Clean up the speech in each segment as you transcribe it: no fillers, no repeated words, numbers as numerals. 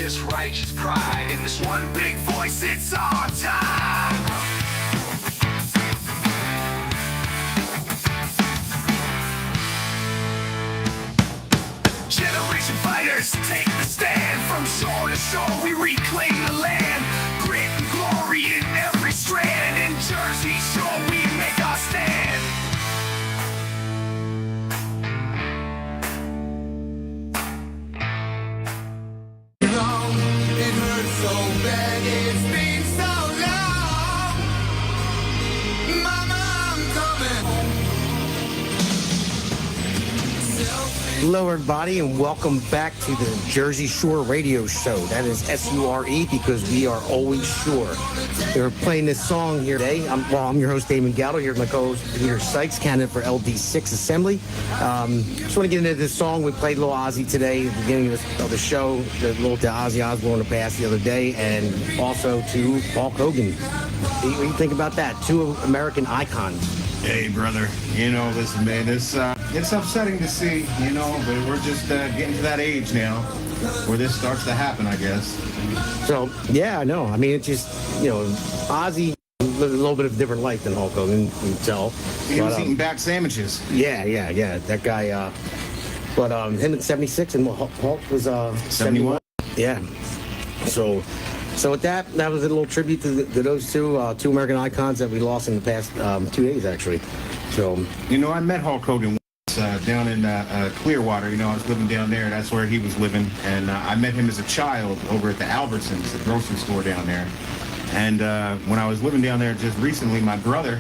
just righteous pride. In this one big voice, it's our time. Generation fighters take the stand. From shore to shore, we reclaim the land. Grit and glory in every strand. In Jersey Shore, we make our stand. It hurts so bad, it's been so long. Mama, I'm coming home. Hello, everybody, and welcome back to the Jersey Shore Radio Show. That is S-U-R-E, because we are always sure. We're playing this song here today. I'm your host, Damon Galdo, here with my co-host, Peter Sykes, candidate for LD6 Assembly. Just want to get into this song. We played a little Ozzy today at the beginning of the show, the little to Ozzy Osbourne to pass the other day, and also to Hulk Hogan. What do you think about that? Two American icons. Hey, brother. Listen, man, it's upsetting to see, but we're just getting to that age now where this starts to happen, I guess. So, yeah, I know. I mean, it's just, Ozzy lived a little bit of a different life than Hulk Hogan, you can tell. He was eating back sandwiches. Yeah. That guy, but him at 76 and Hulk was 71. Yeah. So with that was a little tribute to those two American icons that we lost in the past 2 days, actually. So I met Hulk Hogan once down in Clearwater. I was living down there. That's where he was living. And I met him as a child over at the Albertsons, the grocery store down there. And when I was living down there just recently, my brother,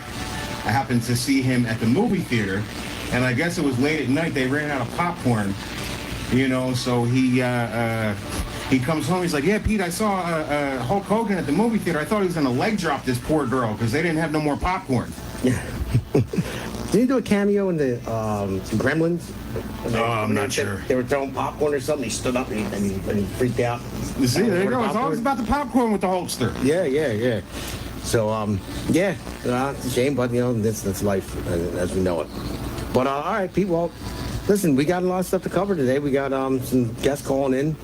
I happened to see him at the movie theater. And I guess it was late at night. They ran out of popcorn, so he comes home, he's like, yeah, Pete, I saw Hulk Hogan at the movie theater. I thought he was going to leg drop this poor girl because they didn't have no more popcorn. Yeah. Did he do a cameo in the Gremlins? I'm not sure. They were throwing popcorn or something. He stood up and he freaked out. You see, there you go. It's always about the popcorn with the Hulkster. Yeah. So, it's a shame, but, that's life as we know it. But, all right, Pete, well, listen, we got a lot of stuff to cover today. We got some guests calling in.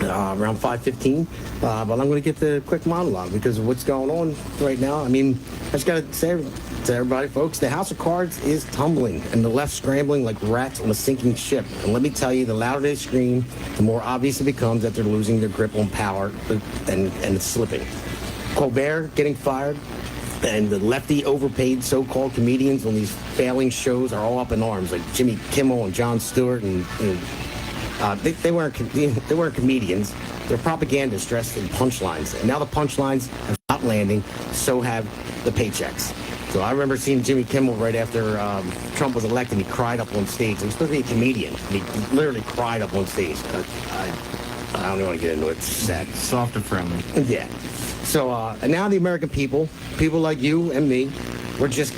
Around 5:15, but I'm going to get the quick monologue because of what's going on right now. I mean, I just got to say to everybody, folks, the House of Cards is tumbling and the left scrambling like rats on a sinking ship. And let me tell you, the louder they scream, the more obvious it becomes that they're losing their grip on power and it's slipping. Colbert getting fired, and the lefty overpaid so-called comedians on these failing shows are all up in arms, like Jimmy Kimmel and Jon Stewart and they weren't comedians. They're propagandists dressed in punchlines. And now the punchlines have stopped landing, so have the paychecks. So I remember seeing Jimmy Kimmel right after Trump was elected. He cried up on stage. He was supposed to be a comedian. He literally cried up on stage. I don't even want to get into it. It's sad. Soft and friendly. Yeah. So and now the American people like you and me, we're just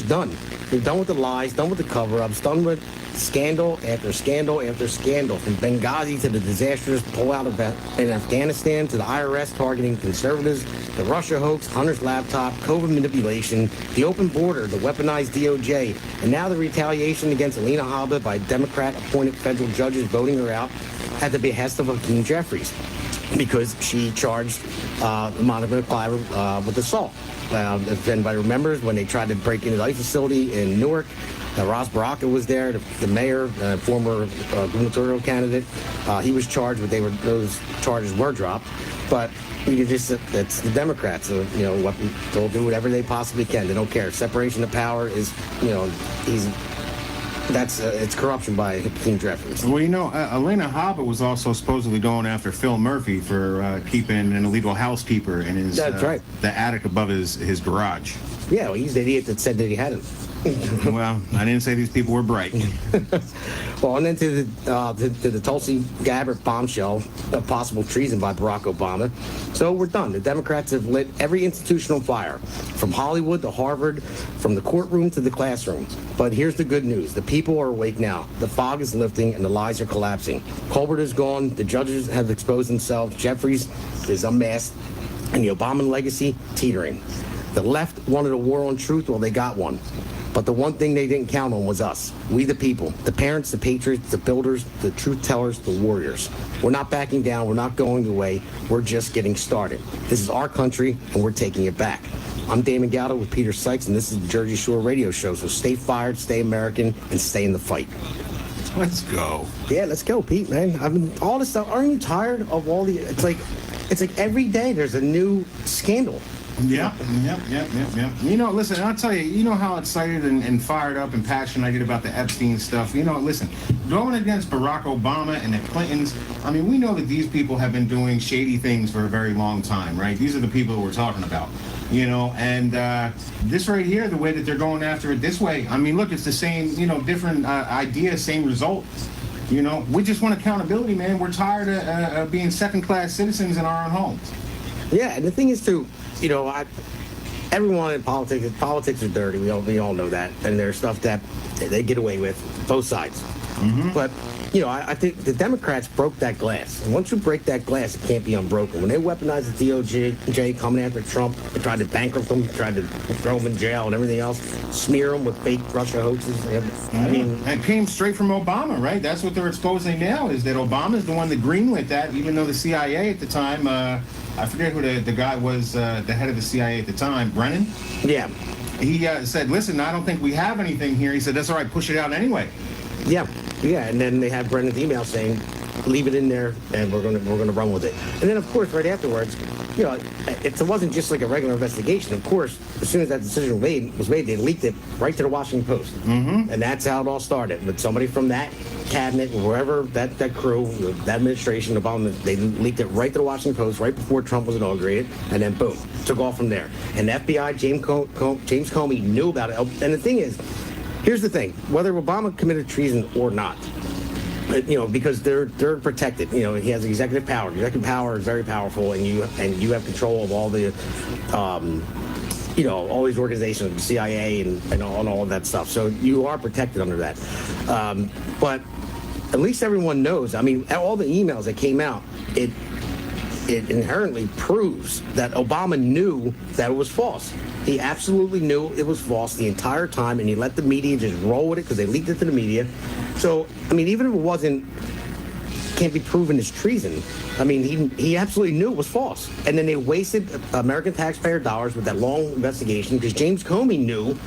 done. We're done with the lies, done with the cover-ups, done with scandal after scandal after scandal, from Benghazi to the disastrous pullout in Afghanistan to the IRS targeting conservatives, the Russia hoax, Hunter's laptop, COVID manipulation, the open border, the weaponized DOJ, and now the retaliation against Alina Habba by Democrat-appointed federal judges voting her out at the behest of Hakeem Jeffries because she charged Monica McClyver with assault. If anybody remembers, when they tried to break into the ICE facility in Newark, Ross Baraka was there, the mayor, former gubernatorial candidate. He was charged, but those charges were dropped. But it's the Democrats. They'll do whatever they possibly can. They don't care. Separation of power is, it's corruption by Hakeem Jeffries. Well, Alina Habba was also supposedly going after Phil Murphy for keeping an illegal housekeeper in his That's right. the attic above his garage. Yeah, well, he's the idiot that said that he hadn't. Well, I didn't say these people were bright. Well, and then to the Tulsi Gabbard bombshell of possible treason by Barack Obama. So we're done. The Democrats have lit every institution on fire, from Hollywood to Harvard, from the courtroom to the classroom. But here's the good news. The people are awake now. The fog is lifting and the lies are collapsing. Colbert is gone. The judges have exposed themselves. Jeffries is unmasked. And the Obama legacy teetering. The left wanted a war on truth. Well, they got one. But the one thing they didn't count on was us. We the people. The parents, the patriots, the builders, the truth tellers, the warriors. We're not backing down. We're not going away. We're just getting started. This is our country, and we're taking it back. I'm Damon Galdo with Peter Sykes, and this is the Jersey Shore Radio Show. So stay fired, stay American, and stay in the fight. Let's go. Yeah, let's go, Pete, man. I mean, all this stuff. Aren't you tired of all the... It's like every day there's a new scandal. Yep. You know, listen, I'll tell you, you know how excited and fired up and passionate I get about the Epstein stuff. You know, listen, going against Barack Obama and the Clintons, I mean, we know that these people have been doing shady things for a very long time, right? These are the people that we're talking about, you know, and this right here, the way that they're going after it this way, I mean, look, it's the same, you know, different idea, same result. You know, we just want accountability, man. We're tired of being second-class citizens in our own homes. Yeah, and the thing is, too, you know, everyone in politics are dirty. We all know that. And there's stuff that they get away with, both sides. Mm-hmm. But, you know, I think the Democrats broke that glass. And once you break that glass, it can't be unbroken. When they weaponized the DOJ coming after Trump, they tried to bankrupt him, tried to throw him in jail and everything else, smear him with fake Russia hoaxes. I mean... It came straight from Obama, right? That's what they're exposing now, is that Obama's the one that greenlit that, even though the CIA at the time, I forget who the guy was, the head of the CIA at the time, Brennan? Yeah. He said, listen, I don't think we have anything here. He said, that's all right, push it out anyway. Yeah, and then they had Brennan's email saying, leave it in there, and we're gonna run with it. And then, of course, right afterwards, you know, it wasn't just like a regular investigation. Of course, as soon as that decision was made, they leaked it right to the Washington Post, and that's how it all started. With somebody from that cabinet, wherever that crew, that administration, Obama, they leaked it right to the Washington Post right before Trump was inaugurated, and then boom, took off from there. And the FBI, James Comey knew about it. And the thing is, here's the thing: whether Obama committed treason or not, you know, because they're protected. You know, he has executive power. Executive power is very powerful, and you have control of all the, you know, all these organizations, the CIA and all of that stuff. So you are protected under that. But at least everyone knows. I mean, all the emails that came out, it inherently proves that Obama knew that it was false. He absolutely knew it was false the entire time, and he let the media just roll with it because they leaked it to the media. So, I mean, even if it can't be proven as treason, I mean, he absolutely knew it was false. And then they wasted American taxpayer dollars with that long investigation because James Comey knew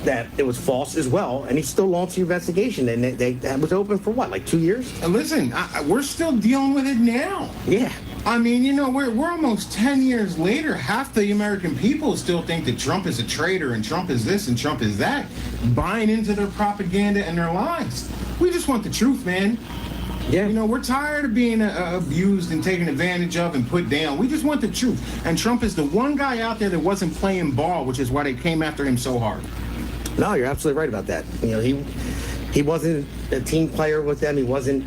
that it was false as well, and he still launched the investigation, and that was open for what, like 2 years? And listen, we're still dealing with it now. Yeah. I mean, you know, we're almost 10 years later. Half the American people still think that Trump is a traitor and Trump is this and Trump is that, buying into their propaganda and their lies. We just want the truth, man. Yeah. You know, we're tired of being abused and taken advantage of and put down. We just want the truth. And Trump is the one guy out there that wasn't playing ball, which is why they came after him so hard. No, you're absolutely right about that. You know, he wasn't a team player with them. He wasn't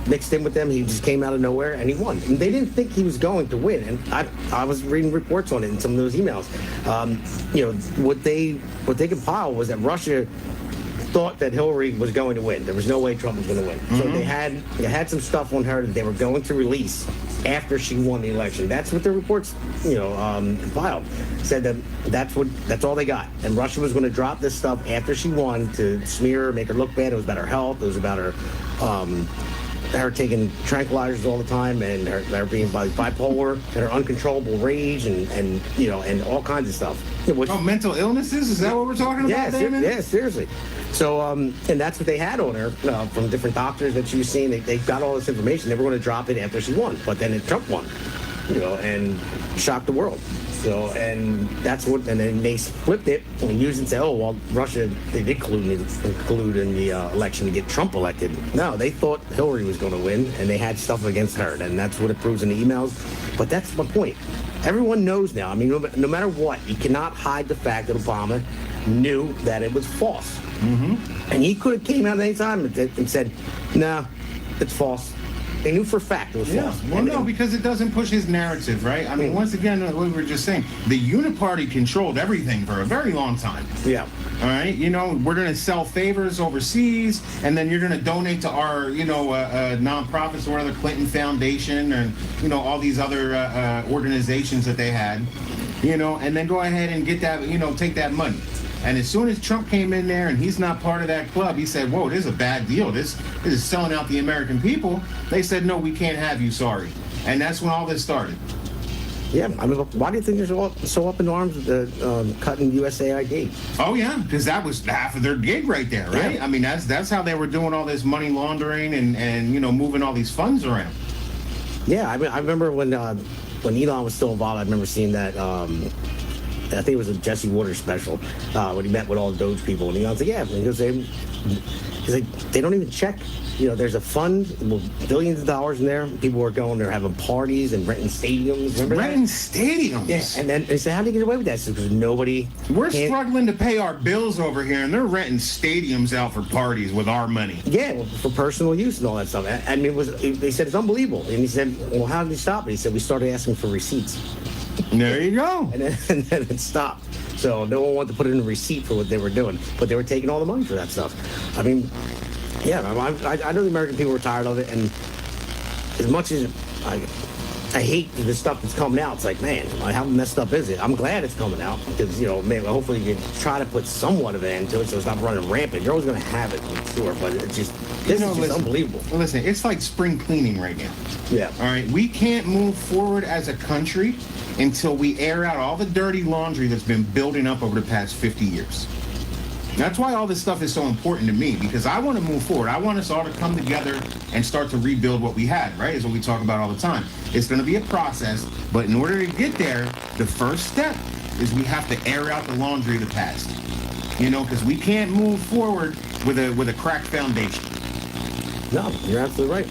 mixed in with them. He just came out of nowhere and he won. And they didn't think he was going to win. And I was reading reports on it in some of those emails. You know, what they compiled was that Russia thought that Hillary was going to win. There was no way Trump was going to win. Mm-hmm. So they had some stuff on her that they were going to release after she won the election. That's what the reports, you know, compiled. Said that that's all they got. And Russia was going to drop this stuff after she won to smear her, make her look bad. It was about her health. It was about her taking tranquilizers all the time, and her being bipolar, and her uncontrollable rage, and you know, and all kinds of stuff. Mental illnesses? Is that what we're talking about, Damon? Yeah, seriously. So, and that's what they had on her from different doctors that she was seeing. They got all this information. They were going to drop it after she won, but then Trump won, you know, and shocked the world. So, and then they flipped it and used it and said, oh, well, Russia, they did collude in the election to get Trump elected. No, they thought Hillary was going to win, and they had stuff against her, and that's what it proves in the emails. But that's my point. Everyone knows now. I mean, no matter what, you cannot hide the fact that Obama knew that it was false. Mm-hmm. And he could have came out at any time and said, no, it's false. They knew for a fact it was false. Well, no, because it doesn't push his narrative, right? I mean, once again, what we were just saying, the uniparty controlled everything for a very long time. Yeah. All right? You know, we're going to sell favors overseas, and then you're going to donate to our, you know, nonprofits or the Clinton Foundation and, you know, all these other organizations that they had, you know, and then go ahead and get that, you know, take that money. And as soon as Trump came in there and he's not part of that club, he said, whoa, this is a bad deal. This is selling out the American people. They said, no, we can't have you, sorry. And that's when all this started. Yeah, I mean, why do you think they're so up in arms with cutting USAID? Oh yeah, because that was half of their gig right there, right? Yeah. I mean, that's how they were doing all this money laundering and moving all these funds around. Yeah, I remember when Elon was still involved. I remember seeing that. I think it was a Jesse Waters special when he met with all the Doge people, and Elon's like, yeah, because they don't even check. There's a fund, billions of dollars in there. People were going there having parties and renting stadiums. Remember Renting that? stadiums. Yeah, and then they said, how do you get away with that? Because nobody. We're struggling to pay our bills over here, and they're renting stadiums out for parties with our money. Yeah, well, for personal use and all that stuff. I mean, they said it's unbelievable. And he said, well, how did they stop it? He said, we started asking for receipts. There you go. And then it stopped. So no one wanted to put in a receipt for what they were doing, but they were taking all the money for that stuff. I mean, yeah, I know the American people were tired of it, and as much as I hate the stuff that's coming out, it's like, man, how messed up is it? I'm glad it's coming out because, man, hopefully you can try to put somewhat of an end to it so it's not running rampant. You're always going to have it, I'm sure, but it's just, this is just unbelievable. Listen, it's like spring cleaning right now. Yeah. All right, we can't move forward as a country until we air out all the dirty laundry that's been building up over the past 50 years. That's why all this stuff is so important to me, because I want to move forward. I want us all to come together and start to rebuild what we had, right? Is what we talk about all the time. It's going to be a process, but in order to get there, the first step is we have to air out the laundry of the past. Because we can't move forward with a cracked foundation. No, you're absolutely right.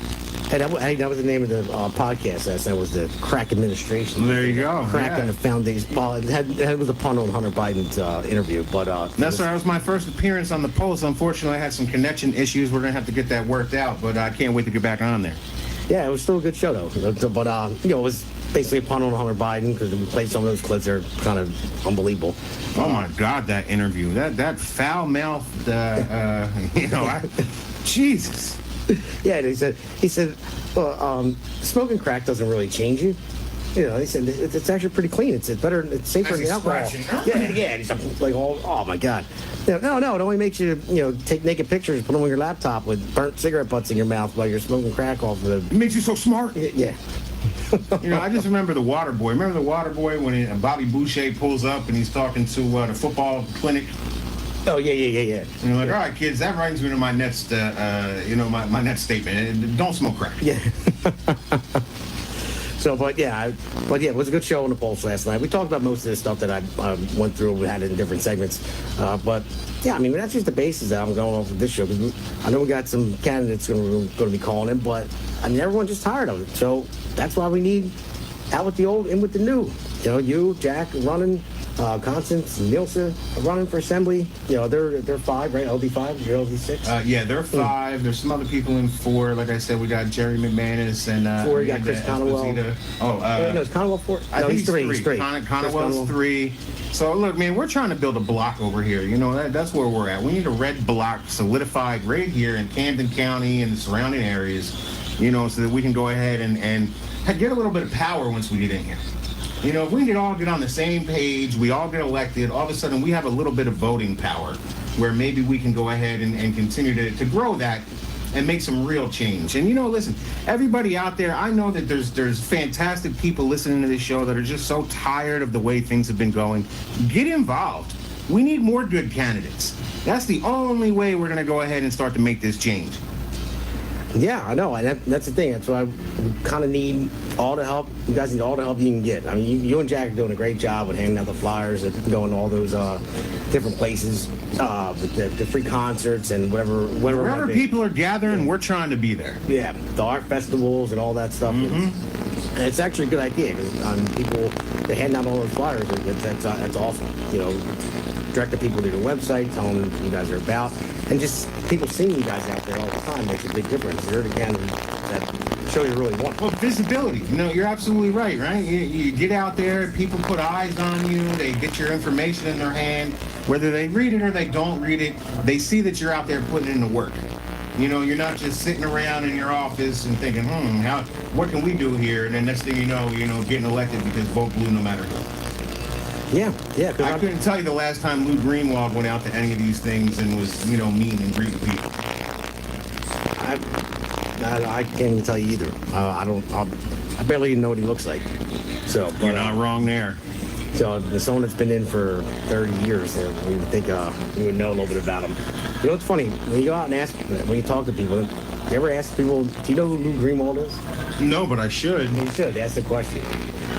Hey, that was the name of the podcast. That was the crack administration. There you go. Crack Yeah. on the foundation. Well, it was a pun on Hunter Biden's interview, but That was my first appearance on the Pulse. Unfortunately, I had some connection issues. We're going to have to get that worked out, but I can't wait to get back on there. Yeah, it was still a good show, though. But, it was basically a pun on Hunter Biden because we played some of those clips. They're kind of unbelievable. Oh, my God, that interview. That foul-mouthed, Jesus. Yeah, he said, well, smoking crack doesn't really change you. He said it's actually pretty clean. It's better. It's safer than alcohol. Yeah. And he's like, oh my God. No, it only makes you, take naked pictures, put them on your laptop with burnt cigarette butts in your mouth while you're smoking crack off the. It makes you so smart. Yeah. I just remember the Water Boy. Remember the Water Boy when Bobby Boucher pulls up and he's talking to the football clinic. Oh yeah. And you're like, all right, kids, that brings me to my next, my next statement. Don't smoke crack. Yeah. But it was a good show on the Pulse last night. We talked about most of the stuff that I went through. We had it in different segments. But yeah, I mean, that's just the basis that I'm going off of this show. Because I know we got some candidates going to be calling in, but I mean, everyone's just tired of it. So that's why we need out with the old, in with the new. You, Jack, running. Constance, Nielsen running for assembly. They're 5, right? LD5, you're LD6? Yeah, they're 5. There's some other people in 4. Like I said, we got Jerry McManus and 4, you got Chris Conwell. No, is Conwell 4? I think he's 3. He's 3. Conwell's 3. So look, man, we're trying to build a block over here. That's where we're at. We need a red block solidified right here in Camden County and the surrounding areas, so that we can go ahead and get a little bit of power once we get in here. If we can all get on the same page, we all get elected, all of a sudden we have a little bit of voting power where maybe we can go ahead and continue to grow that and make some real change. And listen, everybody out there, I know that there's fantastic people listening to this show that are just so tired of the way things have been going. Get involved. We need more good candidates. That's the only way we're going to go ahead and start to make this change. Yeah, I know. And that's the thing. That's why we kind of need all the help. You guys need all the help you can get. I mean, you and Jack are doing a great job with handing out the flyers and going to all those different places, the free concerts and wherever people are gathering, we're trying to be there. Yeah, the art festivals and all that stuff. And it's actually a good idea because people, they hand out all those flyers. That's awesome. Direct the people to your website, tell them what you guys are about, and just people seeing you guys out there all the time makes a big difference. You're the candidate that show you really want. Well, visibility. You're absolutely right? You get out there, people put eyes on you, they get your information in their hand. Whether they read it or they don't read it, they see that you're out there putting in the work. You're not just sitting around in your office and thinking, what can we do here? And then next thing you know, getting elected because vote blue no matter who. Yeah. 'Cause I couldn't tell you the last time Lou Greenwald went out to any of these things and was, mean and greeting people. I can't even tell you either. I barely even know what he looks like. So You're not wrong there. So as someone that's been in for 30 years, we would think you would know a little bit about him. You know what's funny? When you go out and when you talk to people, you ever ask people, do you know who Lou Greenwald is? No, but I should. You should. Ask the question.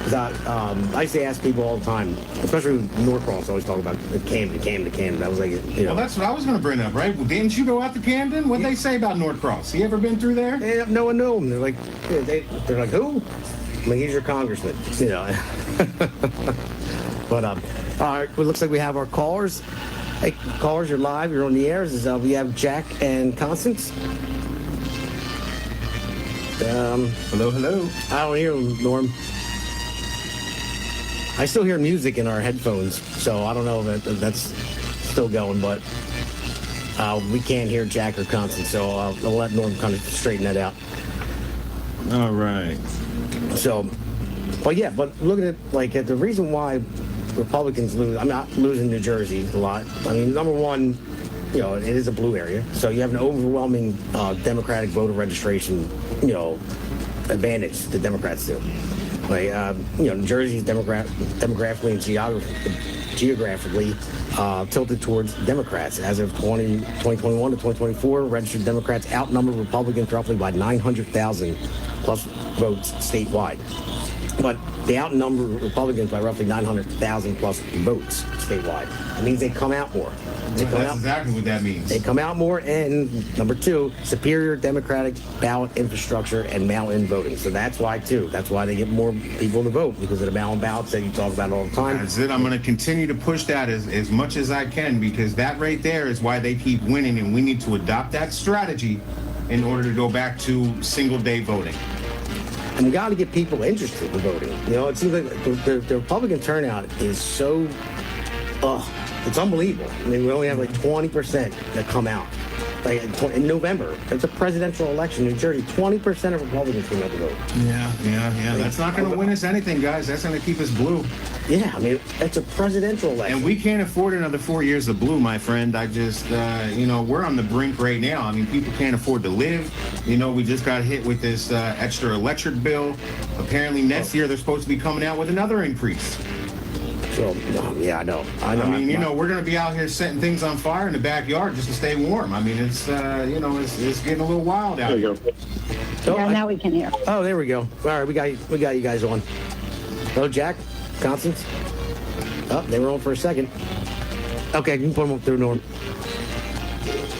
'Cause I used to ask people all the time, especially with Norcross, always talk about Camden. That was like, Well, that's what I was going to bring up, right? Well, didn't you go out to Camden? What'd they say about Norcross? You ever been through there? Yeah, no one knew him. They're like, they're like, who? I'm like, he's your congressman, But all right, it looks like we have our callers. Hey, callers, you're live. You're on the air. We have Jack and Constance. Hello. I don't hear them, Norm. I still hear music in our headphones, so I don't know if that's still going, but we can't hear Jack or Constance, so I'll let Norm kind of straighten that out. All right. So, but look at it, at the reason why Republicans lose, I'm not losing New Jersey a lot. I mean, number one, it is a blue area, so you have an overwhelming Democratic voter registration, advantage the Democrats do. New Jersey is demographically and geographically tilted towards Democrats. As of 2021 to 2024, registered Democrats outnumber Republicans roughly by 900,000 plus votes statewide. But they outnumber Republicans by roughly 900,000 plus votes statewide. It means they come out more. That's exactly what that means. They come out more, and number two, superior Democratic ballot infrastructure and mail-in voting. So that's why, too. That's why they get more people to vote, because of the mail-in ballots that you talk about all the time. That's it. I'm going to continue to push that as much as I can, because that right there is why they keep winning, and we need to adopt that strategy in order to go back to single-day voting. And we got to get people interested in voting. It seems like the Republican turnout is so, it's unbelievable. I mean, we only have 20% that come out. In November, it's a presidential election in New Jersey. 20% of Republicans came out to vote. Yeah. That's not going to win us anything, guys. That's going to keep us blue. Yeah, I mean, it's a presidential election. And we can't afford another 4 years of blue, my friend. I just, we're on the brink right now. I mean, people can't afford to live. We just got hit with this extra electric bill. Apparently next year they're supposed to be coming out with another increase. So, yeah, I know. I mean, we're going to be out here setting things on fire in the backyard just to stay warm. I mean, it's, it's getting a little wild out here. Yeah, now we can hear. Oh, there we go. All right, we got you guys on. Hello, Jack, Constance. Oh, they were on for a second. Okay, you can put them up through, Norm.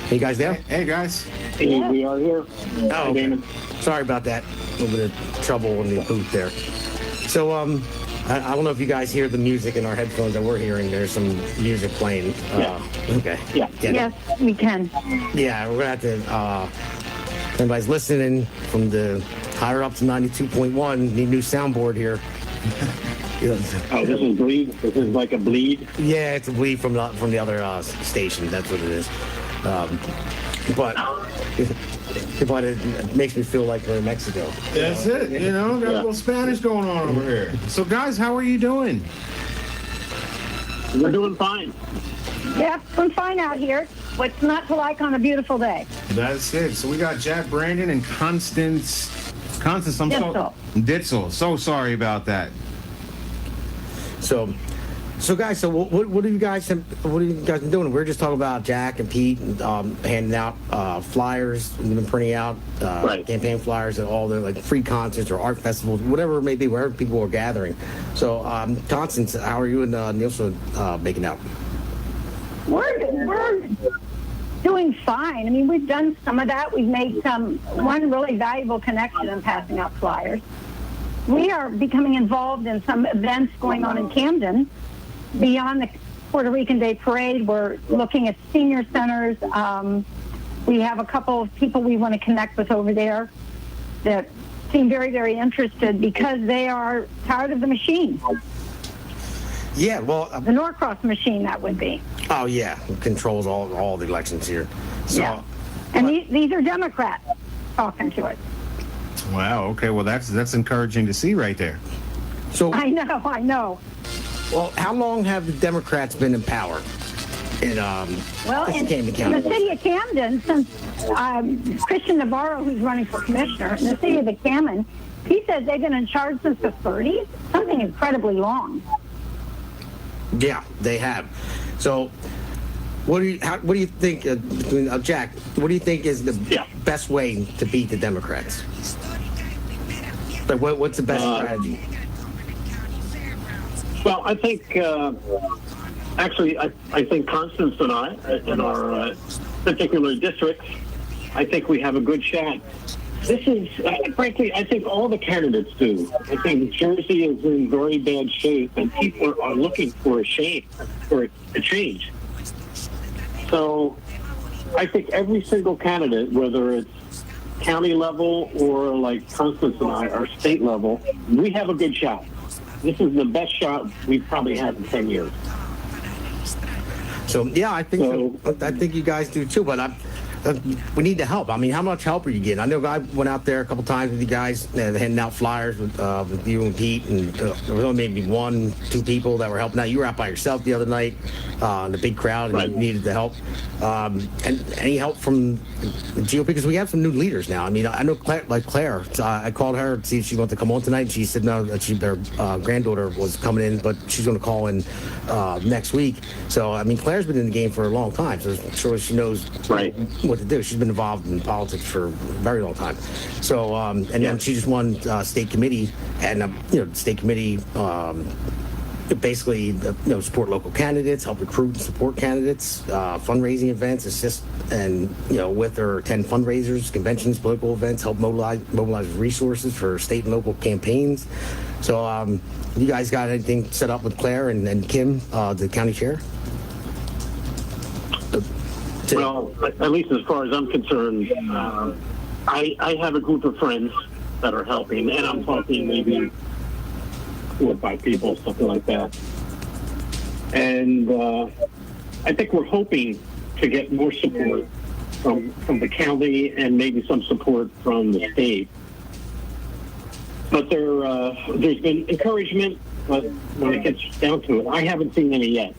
Hey, guys there? Hey, guys. Hey, we are here. Oh, okay. Sorry about that. A little bit of trouble in the booth there. So, I don't know if you guys hear the music in our headphones that we're hearing. There's some music playing. Okay. Yeah. Yes, we can. Yeah, we're going to have to, everybody's listening from the higher up to 92.1, need a new soundboard here. Oh, this is bleed? This is like a bleed? Yeah, it's a bleed from the other station. That's what it is. But it makes me feel like we're in Mexico. That's it. Got a little Spanish going on over here. So, guys, how are you doing? We're doing fine. Yeah, doing fine out here. What's not to like on a beautiful day? That's it. So we got Jack Brandon and Constance, Ditzel. So sorry about that. So guys, what are you guys been doing? We're just talking about Jack and Pete and handing out flyers. We've been printing out campaign flyers at all the free concerts or art festivals, whatever it may be, wherever people are gathering. So, Constance, how are you and Nielsen making out? We're doing fine. I mean, we've done some of that. We've made one really valuable connection in passing out flyers. We are becoming involved in some events going on in Camden. Beyond the Puerto Rican Day Parade, we're looking at senior centers. We have a couple of people we want to connect with over there that seem very, very interested because they are tired of the machine. Yeah, well... the Norcross machine, that would be. Oh, yeah. It controls all the elections here. So, yeah. And these are Democrats talking to us. Wow, okay. Well, that's encouraging to see right there. So I know. Well, how long have the Democrats been in power? Well, in the city of Camden, since Christian Navarro, who's running for commissioner, in the city of the Camden, he said they've been in charge since the 30s, something incredibly long. Yeah, they have. So, what do you think, Jack? What do you think is the best way to beat the Democrats? Like, what's the best strategy? Well, I think, actually, I think Constance and I, in our particular districts, I think we have a good shot. This is, frankly, I think all the candidates do. I think Jersey is in very bad shape, and people are looking for a change. So I think every single candidate, whether it's county level or like Constance and I, our state level, we have a good shot. This is the best shot we've probably had in 10 years. So, yeah, I think you guys do too, but we need the help. I mean, how much help are you getting? I know I went out there a couple times with you guys, handing out flyers with you and Pete, and there was only maybe 1-2 people that were helping out. You were out by yourself the other night in the big crowd, and you needed the help. And any help from the GOP? Because we have some new leaders now. I mean, I know Claire. I called her to see if she wanted to come on tonight, and she said no, that their granddaughter was coming in, but she's going to call in next week. So, I mean, Claire's been in the game for a long time, so I'm sure she knows what to do. She's been involved in politics for a very long time. So, then she just won state committee, and state committee basically support local candidates, help recruit and support candidates, fundraising events, assist and with or attend fundraisers, conventions, political events, help mobilize resources for state and local campaigns. So, you guys got anything set up with Claire and Kim, the county chair? Well, at least as far as I'm concerned, I have a group of friends that are helping, and I'm talking maybe 4 or 5 people, something like that. And I think we're hoping to get more support from the county and maybe some support from the state. But there's been encouragement, but when it gets down to it, I haven't seen any yet.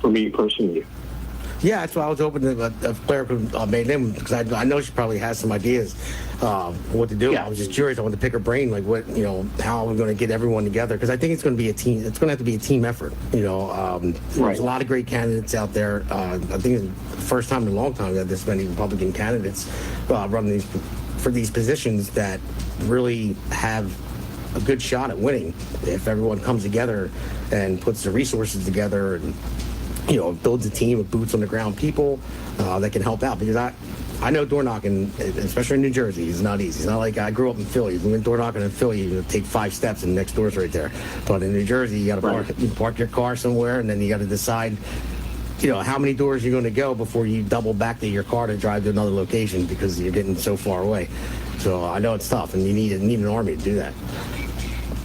For me personally. Yeah, that's why I was hoping that if Claire could made them, because I know she probably has some ideas what to do. Yeah. I was just curious. I wanted to pick her brain, like how we're going to get everyone together, because I think it's going to be a team. It's going to have to be a team effort. There's a lot of great candidates out there. I think it's the first time in a long time that there's many Republican candidates running for these positions that really have a good shot at winning if everyone comes together and puts the resources together and builds a team of boots on the ground people that can help out. Because I know door knocking, especially in New Jersey, is not easy. It's not like I grew up in Philly. We went door knocking in Philly, you take 5 steps and the next door's right there. But in New Jersey, you got to park your car somewhere, and then you got to decide how many doors you're going to go before you double back to your car to drive to another location because you're getting so far away. So I know it's tough, and you need an army to do that.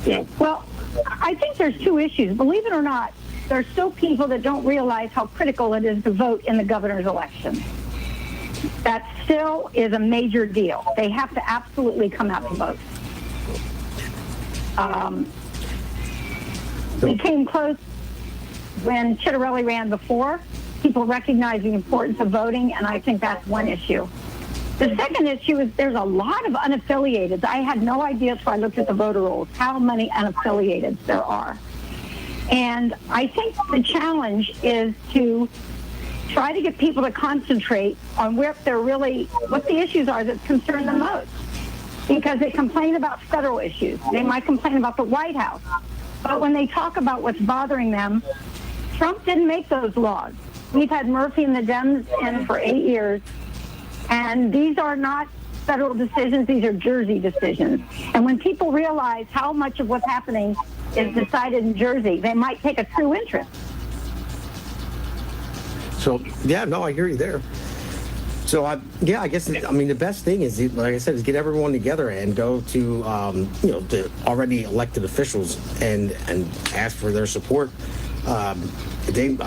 Yeah. Well, I think there's 2 issues. Believe it or not, there are still people that don't realize how critical it is to vote in the governor's election. That still is a major deal. They have to absolutely come out to vote. We came close when Chitterelli ran before. People recognize the importance of voting, and I think that's one issue. The second issue is there's a lot of unaffiliated. I had no idea until I looked at the voter rolls how many unaffiliated there are. And I think the challenge is to try to get people to concentrate on what the issues are that concern them most. Because they complain about federal issues. They might complain about the White House. But when they talk about what's bothering them, Trump didn't make those laws. We've had Murphy and the Dems in for 8 years. And these are not federal decisions. These are Jersey decisions. And when people realize how much of what's happening is decided in Jersey, they might take a true interest. So, I hear you there. So, I guess, the best thing is, like I said, is get everyone together and go to, the already elected officials and ask for their support. I think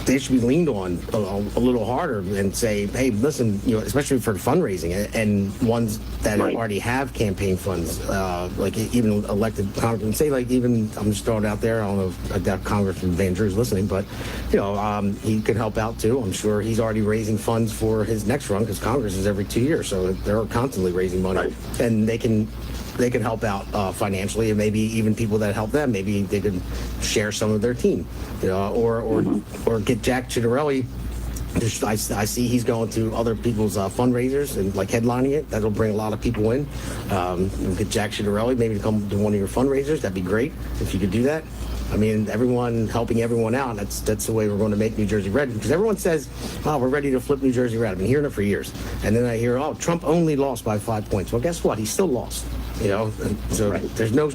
they should be leaned on a little harder and say, hey, listen, especially for fundraising and ones that already have campaign funds, like even elected congressmen, say like even, I'm just throwing it out there, I don't know if that Congressman Van Drew's listening, but, he could help out too. I'm sure he's already raising funds for his next run because Congress is every 2 years, so they're constantly raising money. And they can help out financially, and maybe even people that help them, maybe they could share some of their team, or get Jack Citarelli. I see he's going to other people's fundraisers and like headlining it. That'll bring a lot of people in. Get Jack Citarelli maybe to come to one of your fundraisers. That'd be great if you could do that. I mean, everyone helping everyone out. That's the way we're going to make New Jersey red. Because everyone says, "Oh, we're ready to flip New Jersey red." I've been hearing it for years, and then I hear, "Oh, Trump only lost by 5 points." Well, guess what? He still lost. So there's no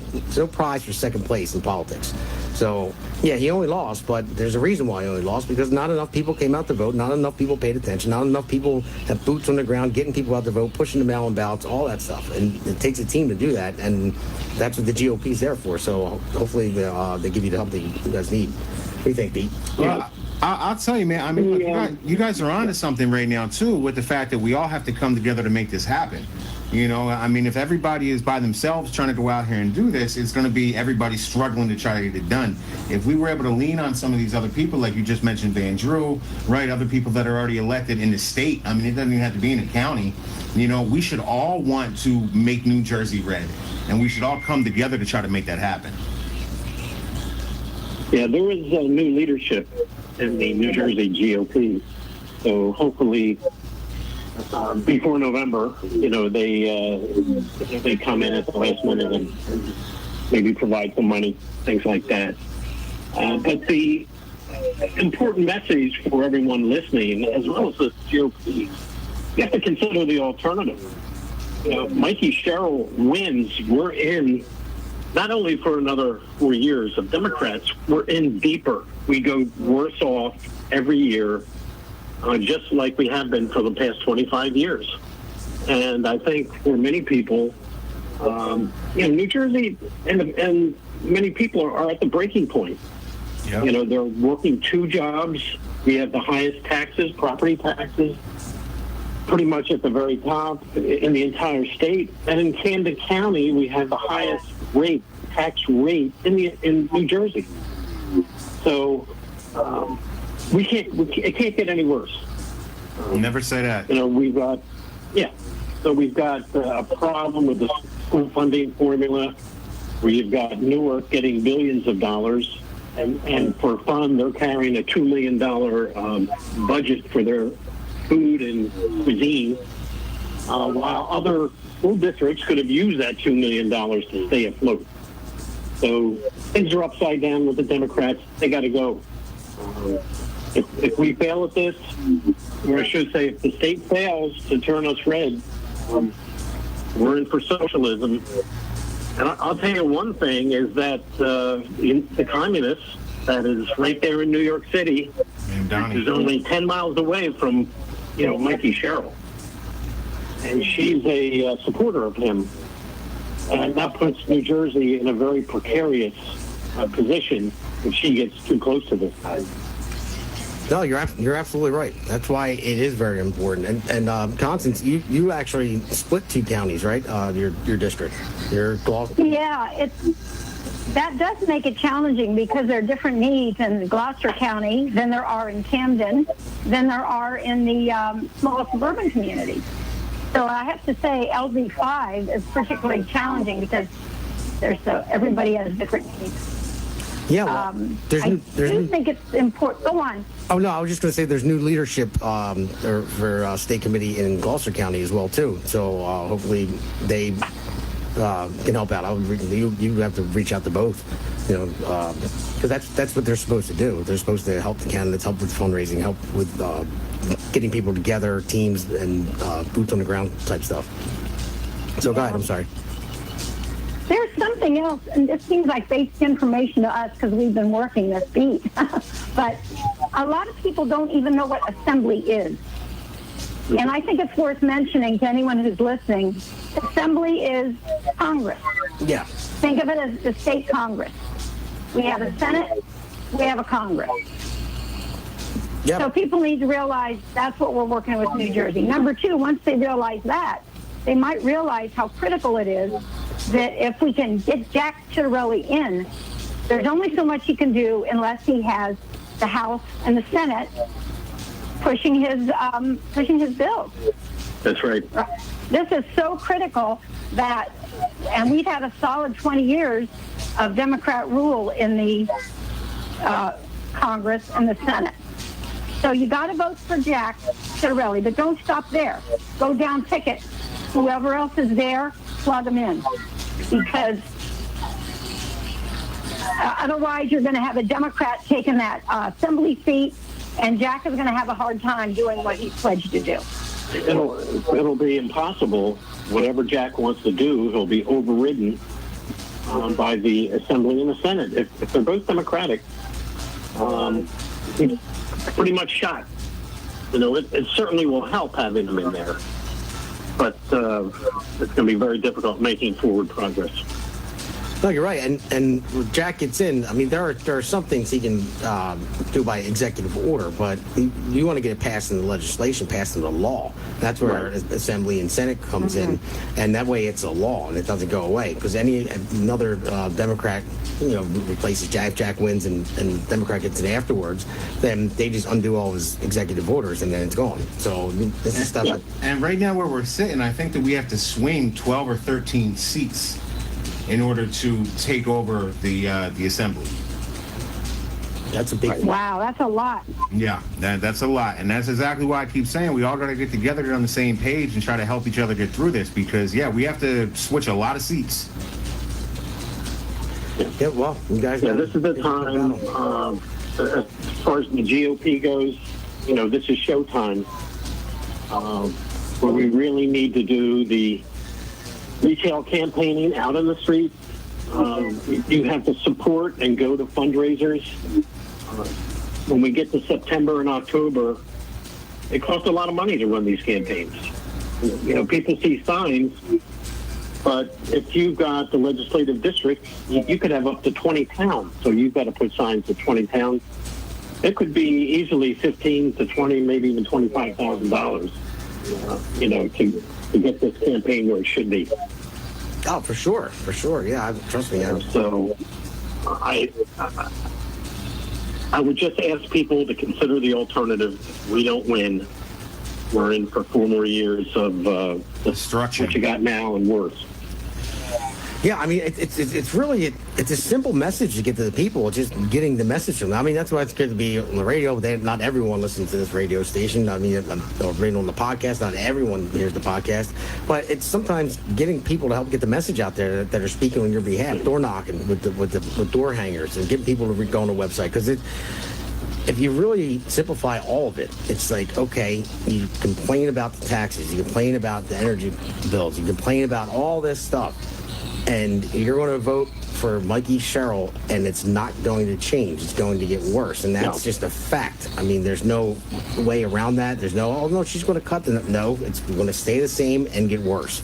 prize for second place in politics. So yeah, he only lost, but there's a reason why he only lost, because not enough people came out to vote, not enough people paid attention, not enough people have boots on the ground, getting people out to vote, pushing the mail-in ballots, all that stuff. And it takes a team to do that, and that's what the GOP is there for. So hopefully they give you the help that you guys need. What do you think, Pete? Well, I'll tell you, man. I mean, look, you guys are onto something right now too, with the fact that we all have to come together to make this happen. I mean, if everybody is by themselves trying to go out here and do this, it's going to be everybody struggling to try to get it done. If we were able to lean on some of these other people, like you just mentioned, Van Drew, right, other people that are already elected in the state, I mean, it doesn't even have to be in the county, we should all want to make New Jersey red, and we should all come together to try to make that happen. Yeah, there is new leadership in the New Jersey GOP, so hopefully before November, they come in at the last minute and maybe provide some money, things like that. But the important message for everyone listening, as well as the GOP, you have to consider the alternative. Mikey Sherrill wins. We're in not only for another 4 years of Democrats, we're in deeper. We go worse off every year. Just like we have been for the past 25 years. And I think for many people, New Jersey and many people are at the breaking point. Yep. They're working 2 jobs. We have the highest taxes, property taxes, pretty much at the very top in the entire state. And in Camden County, we have the highest tax rate in New Jersey. So, it can't get any worse. Never say that. We've got a problem with the school funding formula, where you've got Newark getting billions of dollars, and for fun, they're carrying a $2 million budget for their food and cuisine, while other school districts could have used that $2 million to stay afloat. So things are upside down with the Democrats. They got to go. If we fail at this, or I should say, if the state fails to turn us red, we're in for socialism. And I'll tell you one thing is that the communists, that is right there in New York City, is only 10 miles away from, Mikey Sherrill. And she's a supporter of him. And that puts New Jersey in a very precarious position if she gets too close to this guy. No, you're absolutely right. That's why it is very important. And Constance, you actually split 2 counties, right? Your district, your Gloucester. Yeah, that does make it challenging because there are different needs in Gloucester County than there are in Camden, than there are in the small suburban communities. So I have to say LD5 is particularly challenging because everybody has different needs. Yeah, well, I do think it's important. Go on. Oh, no, I was just going to say there's new leadership for state committee in Gloucester County as well, too. So hopefully they can help out. You have to reach out to both, because that's what they're supposed to do. They're supposed to help the candidates, help with fundraising, help with getting people together, teams, and boots on the ground type stuff. So go ahead, I'm sorry. There's something else, and this seems like basic information to us because we've been working this beat. But a lot of people don't even know what assembly is. And I think it's worth mentioning to anyone who's listening, assembly is Congress. Yeah. Think of it as the state Congress. We have a Senate, we have a Congress. Yep. So people need to realize that's what we're working with New Jersey. Number two, once they realize that, they might realize how critical it is that if we can get Jack Ciattarelli in, there's only so much he can do unless he has the House and the Senate pushing his bills. That's right. This is so critical that, and we've had a solid 20 years of Democrat rule in the Congress and the Senate. So you got to vote for Jack Ciattarelli, but don't stop there. Go down ticket. Whoever else is there, plug them in. Because otherwise you're going to have a Democrat taking that assembly seat, and Jack is going to have a hard time doing what he's pledged to do. It'll be impossible. Whatever Jack wants to do, he'll be overridden by the Assembly and the Senate. If they're both Democratic, he's pretty much shot. You know, it certainly will help having him in there, but it's going to be very difficult making forward progress. No, you're right. And when Jack gets in, I mean, there are some things he can do by executive order, but you want to get it passed in the legislation, passed into law. That's where Assembly and Senate comes in, and that way it's a law and it doesn't go away. Because another Democrat, replaces Jack. If Jack wins and Democrat gets it afterwards, then they just undo all his executive orders and then it's gone. So this is stuff. And right now where we're sitting, I think that we have to swing 12 or 13 seats in order to take over the assembly. That's a big. Wow, that's a lot. Yeah, that's a lot, and that's exactly why I keep saying we all got to get together on the same page and try to help each other get through this. Because we have to switch a lot of seats. Yeah, well, you guys. Yeah, this is the time. As far as the GOP goes, this is showtime. Where we really need to do the retail campaigning out on the street. You have to support and go to fundraisers. When we get to September and October, it costs a lot of money to run these campaigns. People see signs, but if you've got the legislative district, you could have up to 20 towns. So you've got to put signs at 20 towns. It could be easily $15,000 to $20,000, maybe even $25,000. To get this campaign where it should be. Oh, for sure. Yeah, trust me. So I would just ask people to consider the alternative. We don't win. We're in for 4 more years of destruction. What you got now and worse. Yeah, I mean, it's really a simple message to get to the people. Just getting the message to them. I mean, that's why it's good to be on the radio. Not everyone listens to this radio station. I mean, or reading on the podcast. Not everyone hears the podcast. But it's sometimes getting people to help get the message out there that are speaking on your behalf. Door knocking with door hangers and getting people to go on the website. Because if you really simplify all of it, it's like, okay, you complain about the taxes, you complain about the energy bills, you complain about all this stuff, and you're going to vote for Mikey Sherrill, and it's not going to change. It's going to get worse, and that's just a fact. I mean, there's no way around that. There's no, she's going to cut the, no, it's going to stay the same and get worse.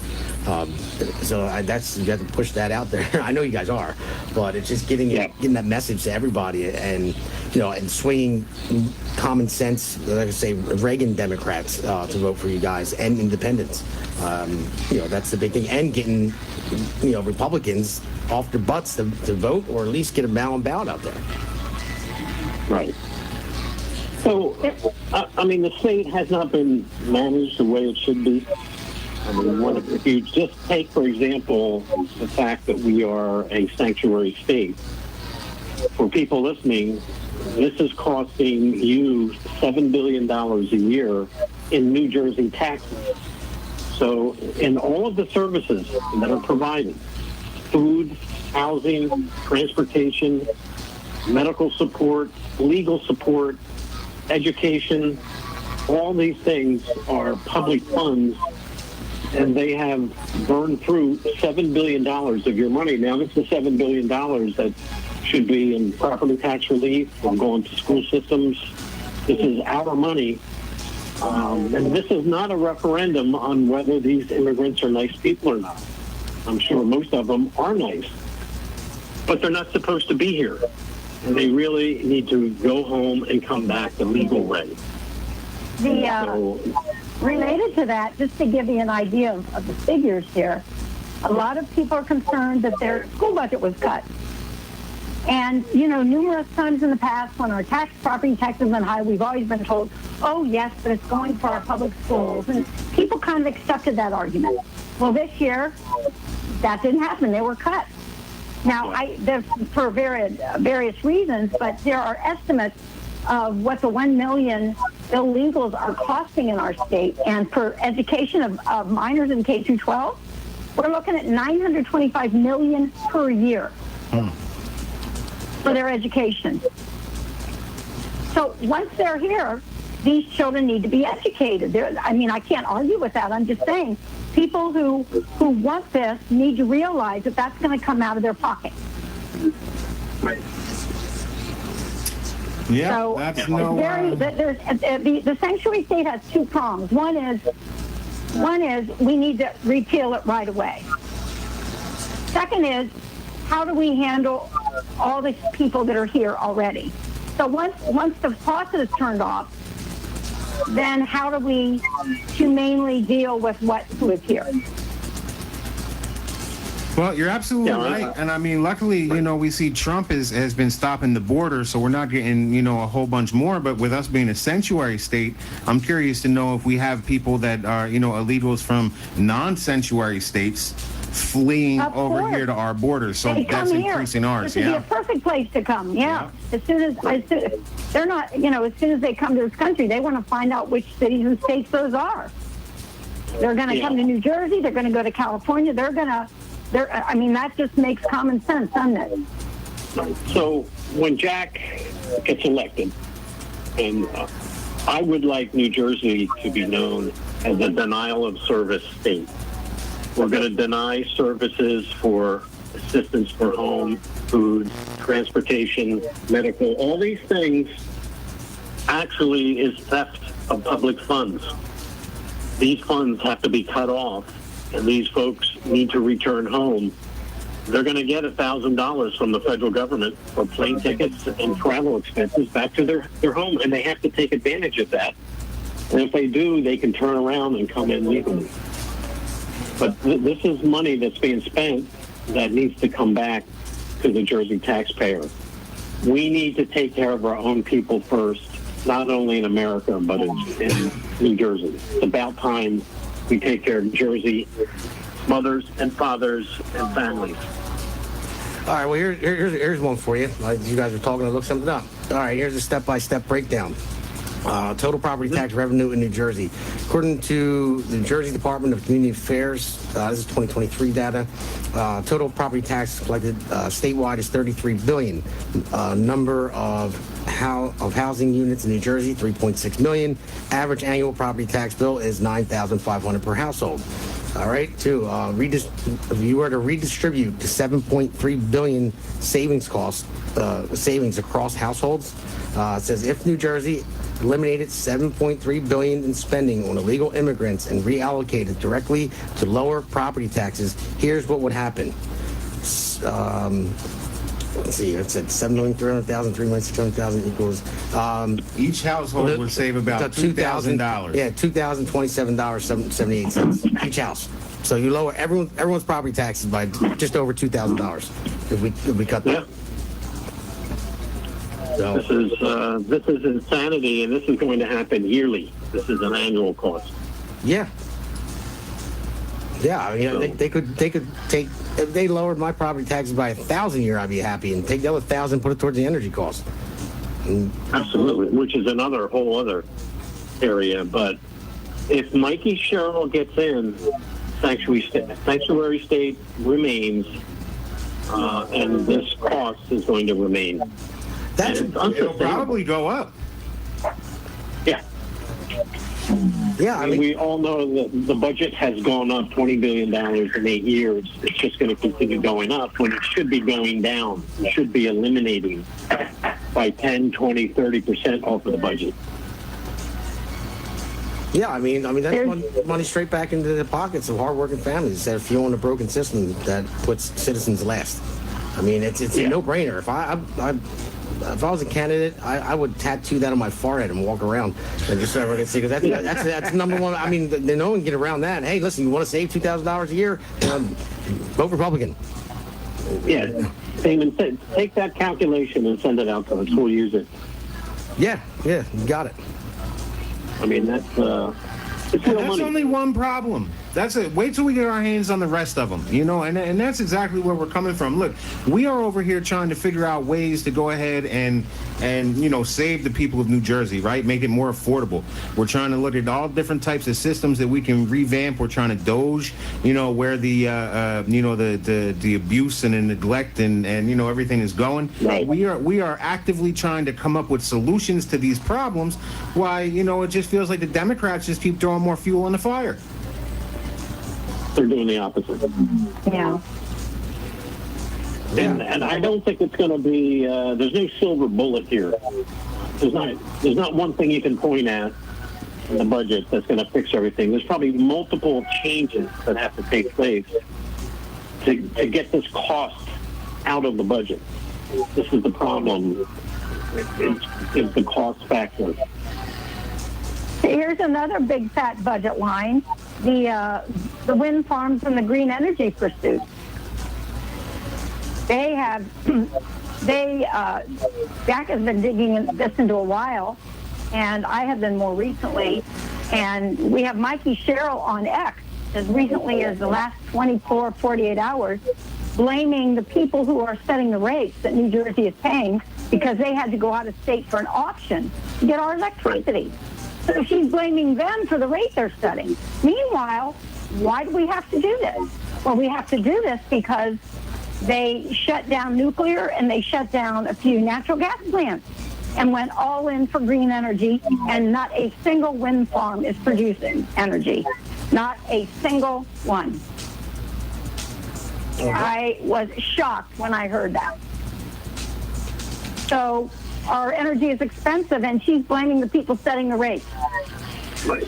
So you have to push that out there. I know you guys are, but it's just getting that message to everybody, and and swinging common sense, like I say, Reagan Democrats to vote for you guys and independents. That's the big thing, and getting Republicans off their butts to vote, or at least get a balanced ballot out there. Right. So, I mean, the state has not been managed the way it should be. I mean, if you just take, for example, the fact that we are a sanctuary state, for people listening, this is costing you $7 billion a year in New Jersey taxes. So in all of the services that are provided, food, housing, transportation, medical support, legal support, education, all these things are public funds, and they have burned through $7 billion of your money. Now, this is $7 billion that should be in property tax relief or going to school systems. This is our money. And this is not a referendum on whether these immigrants are nice people or not. I'm sure most of them are nice, but they're not supposed to be here. and they really need to go home and come back the legal way. Related to that, just to give you an idea of the figures here, a lot of people are concerned that their school budget was cut. And, numerous times in the past when our property taxes have been high, we've always been told, oh, yes, but it's going for our public schools. And people kind of accepted that argument. Well, this year, that didn't happen. They were cut. Now, for various reasons, but there are estimates of what the 1 million illegals are costing in our state. And for education of minors in K through 12, we're looking at $925 million per year for their education. So once they're here, these children need to be educated. I can't argue with that. I'm just saying people who want this need to realize that that's going to come out of their pocket. Yeah, so that's the sanctuary state has two prongs. One is we need to repeal it right away. Second is, how do we handle all the people that are here already? So once the faucet is turned off, then how do we humanely deal with who is here? Well, you're absolutely right. And luckily, we see Trump has been stopping the border, so we're not getting, a whole bunch more. But with us being a sanctuary state, I'm curious to know if we have people that are, illegals from non-sanctuary states fleeing over here to our border. So that's increasing ours. This would be a perfect place to come. Yeah. As soon as they're not, as soon as they come to this country, they want to find out which cities and states those are. They're going to come to New Jersey. They're going to go to California. That just makes common sense, doesn't it? So when Jack gets elected, and I would like New Jersey to be known as a denial of service state. We're going to deny services for assistance for home, food, transportation, medical. All these things actually is theft of public funds. These funds have to be cut off, and these folks need to return home. They're going to get $1,000 from the federal government for plane tickets and travel expenses back to their home, and they have to take advantage of that. And if they do, they can turn around and come in legally. But this is money that's being spent that needs to come back to the Jersey taxpayer. We need to take care of our own people first, not only in America, but in New Jersey. It's about time we take care of Jersey mothers and fathers and families. All right, well, here's one for you. You guys are talking to look something up. All right, here's a step-by-step breakdown. Total property tax revenue in New Jersey. According to the New Jersey Department of Community Affairs, this is 2023 data, total property tax collected statewide is $33 billion. Number of housing units in New Jersey, 3.6 million. Average annual property tax bill is $9,500 per household. All right, if you were to redistribute the $7.3 billion savings across households, it says if New Jersey eliminated $7.3 billion in spending on illegal immigrants and reallocated directly to lower property taxes, here's what would happen. Let's see, it said 7,300,000, 3,600,000 equals. Each household would save about $2,000. Yeah, $2,027.78 each house. So you lower everyone's property taxes by just over $2,000 if we cut that. So. This is insanity, and this is going to happen yearly. This is an annual cost. Yeah. Yeah, they could take, if they lowered my property taxes by $1,000 a year, I'd be happy, and take the other $1,000 and put it towards the energy cost. Absolutely, which is another whole other area. But if Mikey Sherrill gets in, sanctuary state remains, and this cost is going to remain. It'll probably go up. Yeah. Yeah, we all know that the budget has gone up $20 billion in 8 years. It's just going to continue going up when it should be going down. It should be eliminating by 10, 20, 30% off of the budget. Yeah, that's money straight back into the pockets of hardworking families instead of fueling a broken system that puts citizens last. It's a no-brainer. If if I was a candidate, I would tattoo that on my forehead and walk around and just so everyone can see. Because that's number one. I mean, no one can get around that. Hey, listen, you want to save $2,000 a year? Vote Republican. Yeah, Damon, take that calculation and send it out to us. We'll use it. Yeah, you got it. I mean, that's it's real That's money. only one problem. That's it. Wait till we get our hands on the rest of them, and that's exactly where we're coming from. Look, we are over here trying to figure out ways to go ahead and save the people of New Jersey, right? Make it more affordable. We're trying to look at all different types of systems that we can revamp. We're trying to doge, where the abuse and the neglect and everything is going. Right. We are actively trying to come up with solutions to these problems. Why, it just feels like the Democrats just keep throwing more fuel on the fire. They're doing the opposite. Yeah. And I don't think it's going to be. There's no silver bullet here. There's not one thing you can point at in the budget that's going to fix everything. There's probably multiple changes that have to take place to get this cost out of the budget. This is the problem. It's the cost factor. Here's another big fat budget line: the wind farms and the green energy pursuit. Jack has been digging this into a while, and I have been more recently. And we have Mikey Sherrill on X as recently as the last 24, 48 hours, blaming the people who are setting the rates that New Jersey is paying because they had to go out of state for an auction to get our electricity. So she's blaming them for the rate they're setting. Meanwhile, why do we have to do this? Well, we have to do this because they shut down nuclear and they shut down a few natural gas plants and went all in for green energy, and not a single wind farm is producing energy. Not a single one. I was shocked when I heard that. So our energy is expensive, and she's blaming the people setting the rates. Right.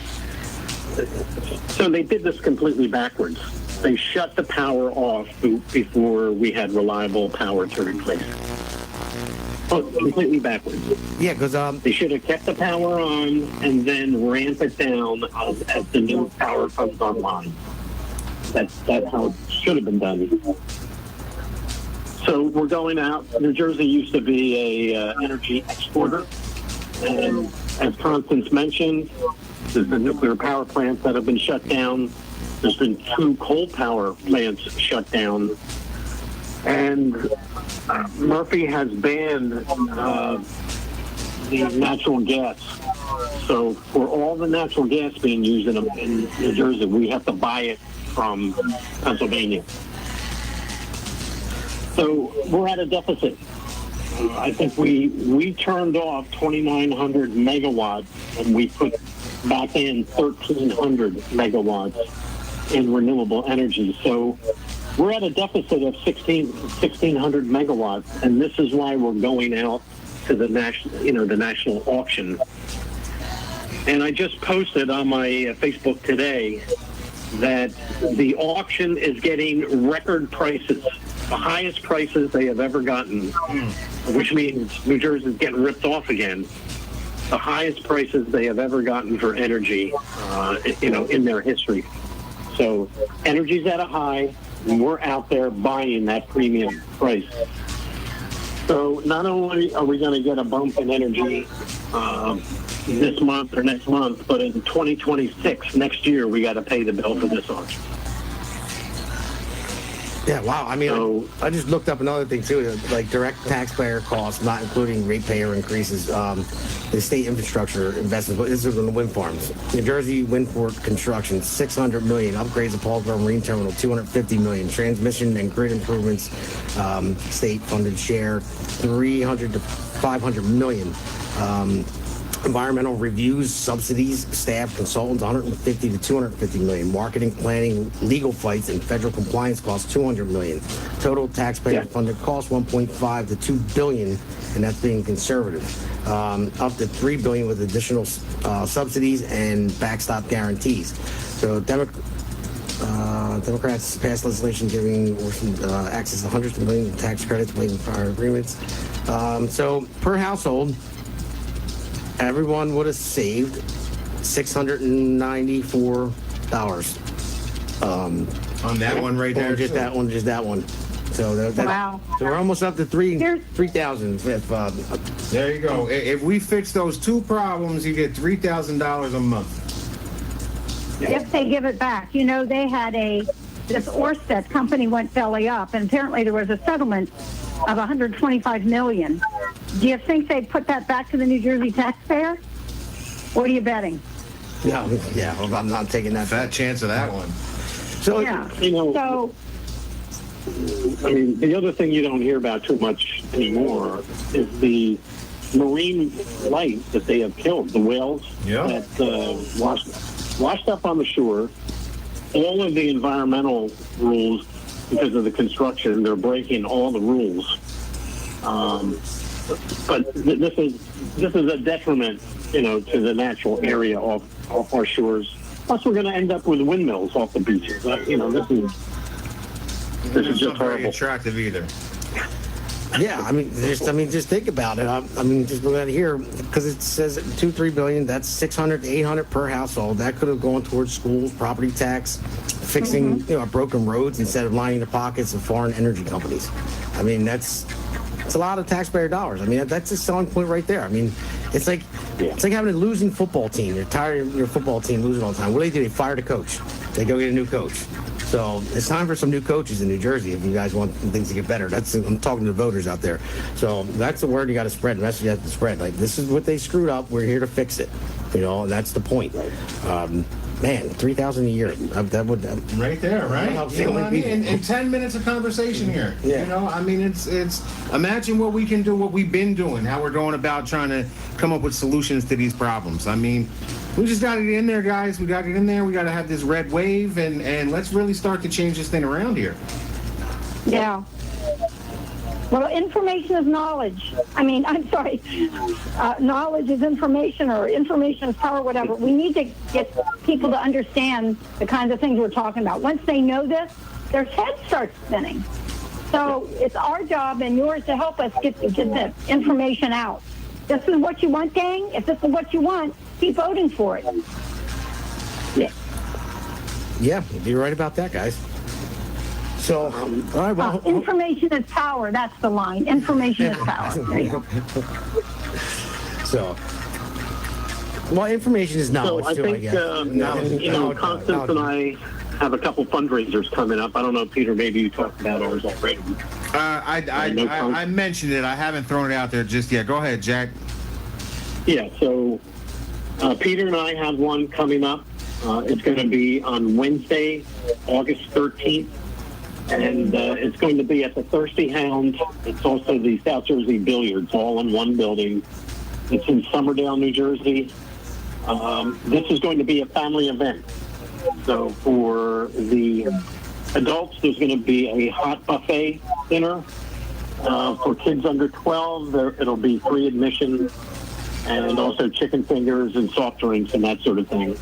So they did this completely backwards. They shut the power off before we had reliable power to replace it. Oh, completely backwards. Yeah, because They should have kept the power on and then ramp it down as the new power comes online. That's how it should have been done. So we're going out. New Jersey used to be a energy exporter, and as Constance mentioned, there's been nuclear power plants that have been shut down. There's been 2 coal power plants shut down, and Murphy has banned the natural gas. So for all the natural gas being used in New Jersey, we have to buy it from Pennsylvania. So we're at a deficit. I think we turned off 2,900 megawatts and we put back in 1,300 megawatts in renewable energy. So we're at a deficit of 1,600 megawatts, and this is why we're going out to the national auction. And I just posted on my Facebook today that the auction is getting record prices, the highest prices they have ever gotten, which means New Jersey is getting ripped off again. The highest prices they have ever gotten for energy, in their history. So energy's at a high, and we're out there buying that premium price. So not only are we going to get a bump in energy this month or next month, but in 2026, next year, we got to pay the bill for this auction. yeah, wow. I mean, I just looked up another thing too, like direct taxpayer costs, not including ratepayer increases, the state infrastructure investments. But this is on the wind farms. New Jersey Windport construction, $600 million. Upgrades of Paulsboro Marine Terminal, $250 million. Transmission and grid improvements, state-funded share, $300 to $500 million. Environmental reviews, subsidies, staff, consultants, $150 to $250 million. Marketing, planning, legal fights, and federal compliance costs, $200 million. Total taxpayer-funded costs, $1.5 to $2 billion, and that's being conservative. Up to $3 billion with additional subsidies and backstop guarantees. So Democrats passed legislation giving access to hundreds of millions of tax credits, waiving prior agreements. So per household, everyone would have saved $694. On that one right there. Just that one. So Wow. So we're almost up to 3,000. There you go. If we fix those two problems, you get $3,000 a month. If they give it back. You know, they had this Orsted company went belly up, and apparently there was a settlement of $125 million. Do you think they'd put that back to the New Jersey taxpayer? What are you betting? Yeah, well, I'm not taking that. Fat chance of that one. So, Yeah. You know, So, I mean, the other thing you don't hear about too much anymore is the marine life that they have killed, the whales that washed up on the shore. All of the environmental rules, because of the construction, they're breaking all the rules. But this is a detriment, to the natural area off our shores. Plus, we're going to end up with windmills off the beaches. This is just not very horrible. attractive either. yeah, just think about it. Just look at it here, because it says 2-3 billion. That's 600 to 800 per household. That could have gone towards schools, property tax, fixing broken roads instead of lining the pockets of foreign energy companies. It's a lot of taxpayer dollars. That's a selling point right there. It's like having a losing football team. You're tired of your football team losing all the time. What do? They fire the coach. They go get a new coach. So it's time for some new coaches in New Jersey if you guys want things to get better. I'm talking to the voters out there. So that's the word you got to spread. The message you have to spread. Like, this is what they screwed up. We're here to fix it. And that's the point. Man, $3,000 a year. That would right there, right? In 10 minutes of conversation here. Yeah. It's imagine what we can do, what we've been doing, how we're going about trying to come up with solutions to these problems. We just got to get in there, guys. We got to get in there. We got to have this red wave, and let's really start to change this thing around here. yeah. Well, information is knowledge. Knowledge is information, or information is power, whatever. We need to get people to understand the kinds of things we're talking about. Once they know this, their heads start spinning. So it's our job and yours to help us get the information out. This is what you want, gang. If this is what you want, keep voting for it. Yeah, you're right about that, guys. So, all right, well, information is power. That's the line. Information is power. There you go. So, well, information is knowledge, So I too, think, I guess. Constance and I have a couple fundraisers coming up. I don't know, Peter, maybe you talked about ours already. I mentioned it. I haven't thrown it out there just yet. Go ahead, Jack. Yeah, so Peter and I have one coming up. It's going to be on Wednesday, August 13th. And it's going to be at the Thirsty Hound. It's also the South Jersey Billiards, all in one building. It's in Somerdale, New Jersey. This is going to be a family event. So for the adults, there's going to be a hot buffet dinner. For kids under 12, it'll be free admission, and also chicken fingers and soft drinks and that sort of thing.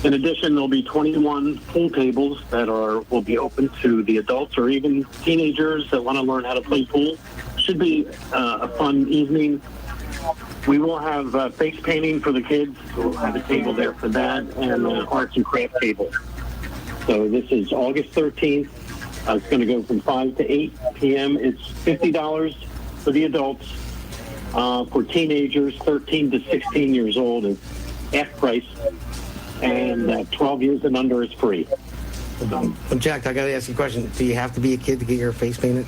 In addition, there'll be 21 pool tables that will be open to the adults or even teenagers that want to learn how to play pool. Should be a fun evening. We will have face painting for the kids. We'll have a table there for that, and an arts and craft table. So this is August 13th. It's going to go from 5 to 8 p.m. It's $50 for the adults. For teenagers, 13 to 16 years old, it's half price. And 12 years and under is free. Jack, I got to ask you a question. Do you have to be a kid to get your face painted?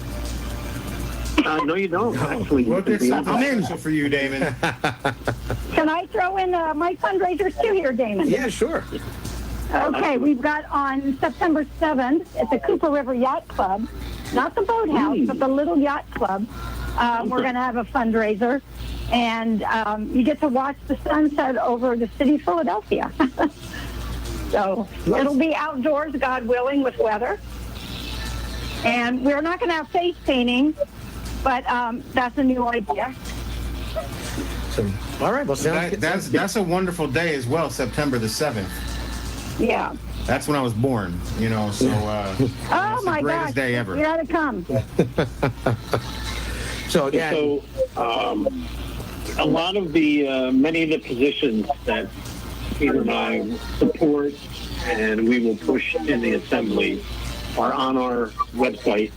No, you don't. Actually, Well, there's something special for you, Damon. Can I throw in my fundraisers too here, Damon? Yeah, sure. Okay, we've got on September 7th at the Cooper River Yacht Club, not the boathouse, but the little yacht club. We're going to have a fundraiser, and you get to watch the sunset over the city of Philadelphia. So it'll be outdoors, God willing, with weather. And we're not going to have face painting, but that's a new idea. So, all right, well, That's a wonderful day as well, September the 7th. Yeah. That's when I was born, you know, so Oh it's my the greatest gosh. day ever. You gotta come. So, yeah. So, a lot of the, many of the positions that Peter and I support and we will push in the assembly are on our website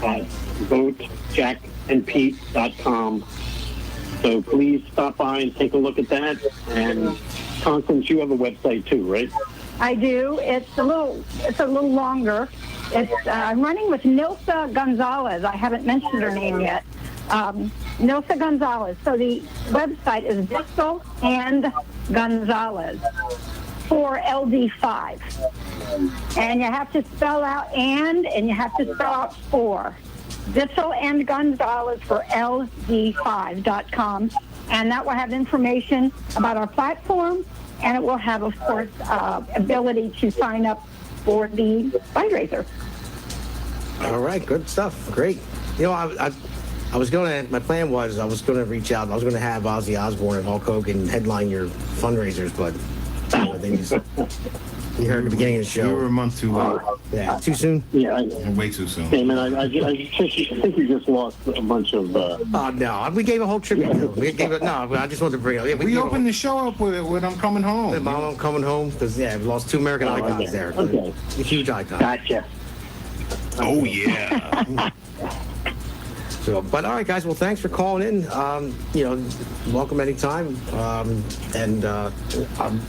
at votejackandpete.com. So please stop by and take a look at that. And Constance, you have a website too, right? I do. It's a little longer. I'm running with Nilsa Gonzalez. I haven't mentioned her name yet. Nilsa Gonzalez. So the website is Dissel and Gonzalez for LD5. And you have to spell out and you have to spell out for. Dissel and Gonzalez for LD5.com. And that will have information about our platform, and it will have, of course, ability to sign up for the fundraiser. All right, good stuff. Great. You know, I was going to, my plan was I was going to reach out. I was going to have Ozzy Osbourne and Hulk Hogan headline your fundraisers, but they just, you heard at the beginning of the show. We were a month too late. Yeah, too soon? Yeah. Way too soon. Damon, I think you just lost a bunch of... Oh, no. We gave a whole tribute to him. We gave it, no, I just wanted to bring it up. Yeah, We opened the show up with I'm Coming Home. I'm coming home because, yeah, we lost two American icons okay. there. Okay. A huge icon. Gotcha. Oh, yeah. So, but all right, guys. Well, thanks for calling in. You know, welcome anytime.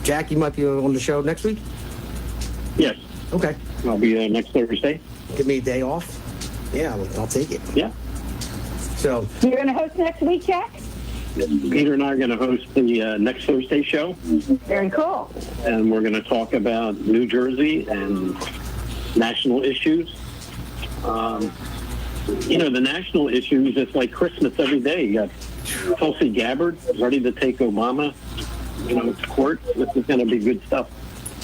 Jack, you might be on the show next week. Yes. Okay. I'll be there next Thursday. Give me a day off. Yeah, I'll take it. Yeah. So, You're going to host next week, Jack? Peter and I are going to host the next Thursday show, Very cool. and we're going to talk about New Jersey and national issues. You know, the national issues, it's like Christmas every day. You got Tulsi Gabbard ready to take Obama, you know, to court. This is going to be good stuff.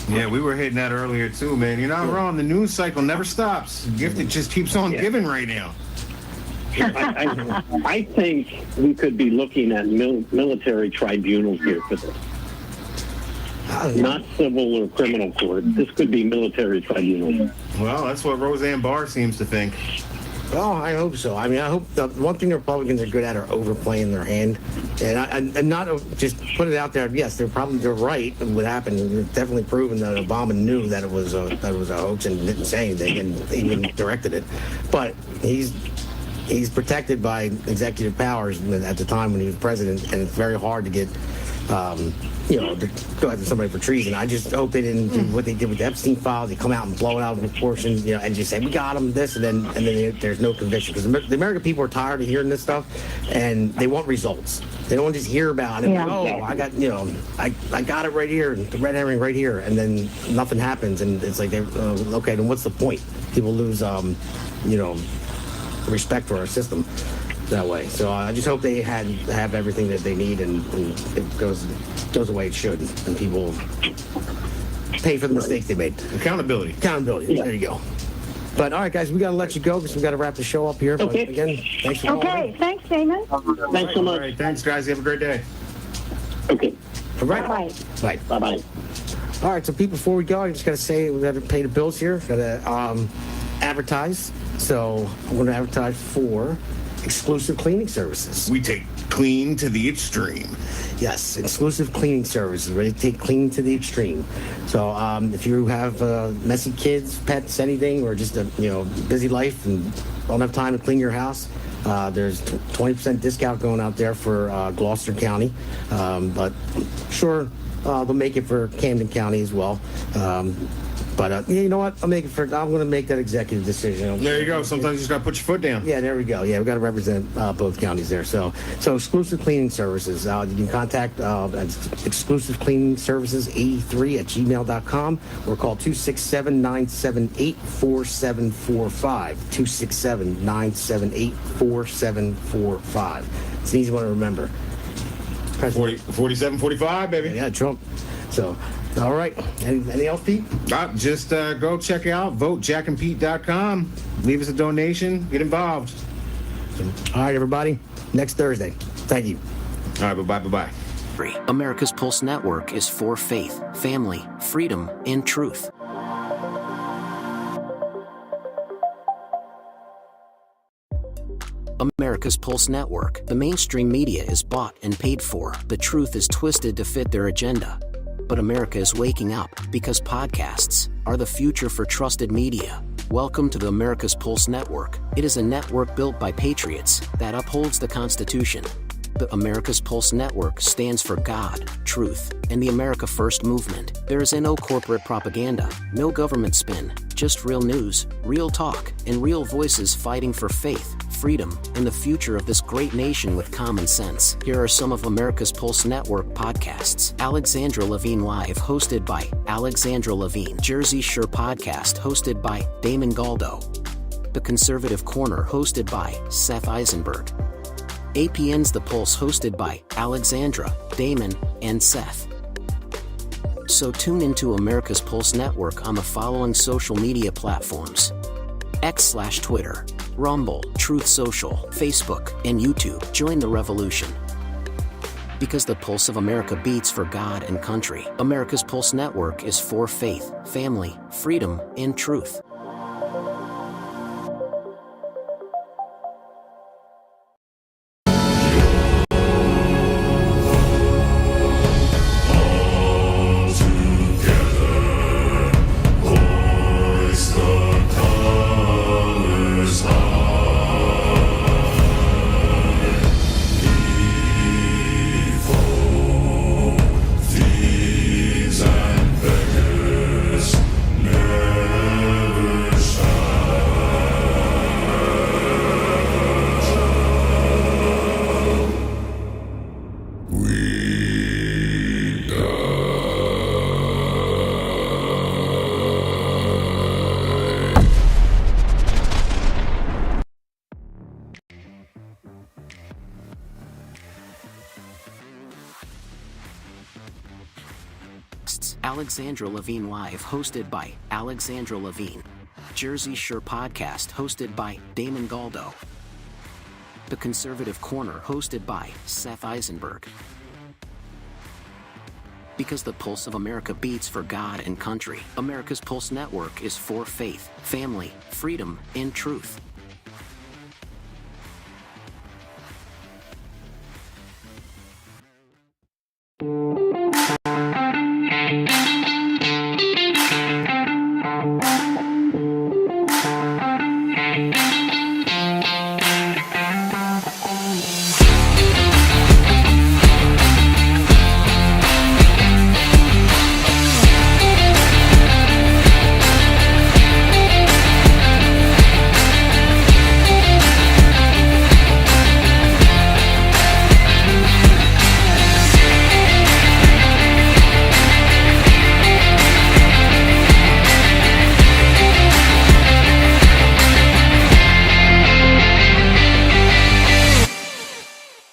Yeah, we were hitting that earlier too, man. You're not wrong. The news cycle never stops. The gift, it just keeps on giving right now. I think we could be looking at military tribunals here for this. Not civil or criminal court. This could be military tribunals. Well, that's what Roseanne Barr seems to think. well, I hope so. I mean, I hope the one thing the Republicans are good at are overplaying their hand, and not just put it out there. Yes, they're right. What happened? They're definitely proven that Obama knew that it was a hoax and didn't say anything and even directed it. But he's protected by executive powers at the time when he was president, and it's very hard to get. To go after somebody for treason. I just hope they didn't do what they did with the Epstein files. They come out and blow it out of proportion, and just say, we got him, this, and then there's no conviction. Because the American people are tired of hearing this stuff, and they want results. They don't want to just hear about it. Yeah. I got, I got it right here, the red herring right here, and then nothing happens. And it's like, okay, then what's the point? People lose, respect for our system that way. So I just hope they have everything that they need, and it goes the way it should, and people pay for the mistakes they made. Accountability. Yeah. There you go. But all right, guys, we got to let you go because we got to wrap the show up here. But Okay. again, thanks for calling. Okay, thanks, Damon. Thanks so All much. right, thanks, guys. You have a great day. Okay. All right. Bye. Bye. Bye-bye. All right, so Pete, before we go, I just got to say we got to pay the bills here. Got to advertise. So I'm going to advertise for exclusive cleaning services. We take clean to the extreme. Yes, exclusive cleaning services. Ready to take cleaning to the extreme. So if you have messy kids, pets, anything, or just a busy life and don't have time to clean your house, there's 20% discount going out there for Gloucester County. But I'm sure they'll make it for Camden County as well. But you know what? I'm going to make that executive decision. There you go. Sometimes you just got to put your foot down. Yeah, there we go. Yeah, we've got to represent both counties there. So exclusive cleaning services. You can contact exclusive cleaning services 83@gmail.com or call 267-978-4745. 267-978-4745. It's an easy one to remember. 47-45, baby. Yeah, Trump. So, all right. Anything else, Pete? Just go check out votejackandpete.com. Leave us a donation. Get involved. All right, everybody. Next Thursday. Thank you. All right, bye-bye. America's Pulse Network is for faith, family, freedom, and truth. America's Pulse Network. The mainstream media is bought and paid for. The truth is twisted to fit their agenda. But America is waking up because podcasts are the future for trusted media. Welcome to the America's Pulse Network. It is a network built by patriots that upholds the Constitution. The America's Pulse Network stands for God, truth, and the America First movement. There is no corporate propaganda, no government spin, just real news, real talk, and real voices fighting for faith, freedom, and the future of this great nation with common sense. Here are some of America's Pulse Network podcasts. Alexandra Levine Live, hosted by Alexandra Levine. Jersey Shore Podcast, hosted by Damon Galdo. The Conservative Corner, hosted by Seth Eisenberg. APN's The Pulse, hosted by Alexandra, Damon, and Seth. So tune into America's Pulse Network on the following social media platforms: X/Twitter, Rumble, Truth Social, Facebook, and YouTube. Join the revolution. Because the pulse of America beats for God and country. America's Pulse Network is for faith, family, freedom, and truth. Alexandra Levine Live, hosted by Alexandra Levine. Jersey Shore Podcast, hosted by Damon Galdo. The Conservative Corner, hosted by Seth Eisenberg. Because the pulse of America beats for God and country. America's Pulse Network is for faith, family, freedom, and truth.